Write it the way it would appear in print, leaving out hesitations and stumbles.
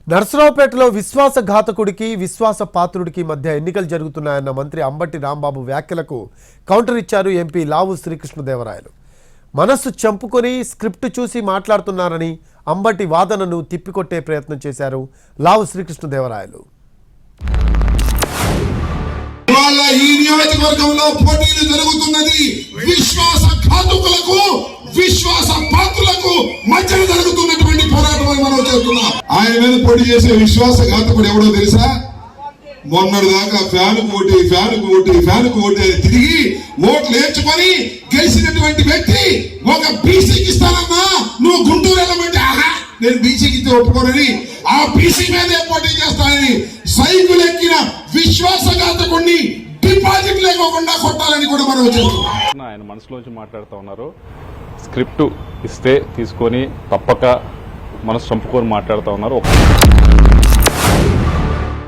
నర్సరావుపేటలో విశ్వాసఘాతకుడికి విశ్వాసపాత్రుడికి మధ్య ఎన్నికలు జరుగుతున్నాయన్న మంత్రి అంబటి రాంబాబు వ్యాఖ్యలకు కౌంటర్ ఇచ్చారు ఎంపీ లావు శ్రీకృష్ణదేవరాయలు. మనస్సు చంపుకొని స్క్రిప్ట్ చూసి మాట్లాడుతున్నారని అంబటి వాదనను తిప్పికొట్టే ప్రయత్నం చేశారు లావు శ్రీకృష్ణదేవరాయలు. ఈ నియోజకవర్గంలో పోటీలు జరుగుతున్నది విశ్వాసఘాతకులకు విశ్వాసపాత్రులకు మధ్య జరుగుతున్నటువంటి పోరాటం అని మనం చేస్తున్నాం. ఆయన మీద పోటీ చేసే విశ్వాసఘాతకుడు ఎవడో తెలుసా? మొన్నటి దాకా ఫ్యాన్కు ఓటు తిరిగి ఓట్లు వేర్చుకొని గెలిచినటువంటి వ్యక్తి ఒక బీసీకి ఇస్తానన్నా నువ్వు గుంటూరు వెళ్ళమంటే ఆహా నేను బీసీకి ఇస్తే ఒప్పుకోనని ఆ బీసీ మీదే పోటీ చేస్తానని సైకిల్ ఎక్కిన విశ్వాసఘాతకుడిని డిపాజిట్ లేకోకుండా కొట్టాలని కూడా మనం చేస్తున్నాం. ఆయన మనసులోంచి మాట్లాడుతూ ఉన్నారు. స్క్రిప్ట్ ఇస్తే తీసుకొని తప్పక మనసు చంపుకొని మాట్లాడుతూ ఉన్నారు.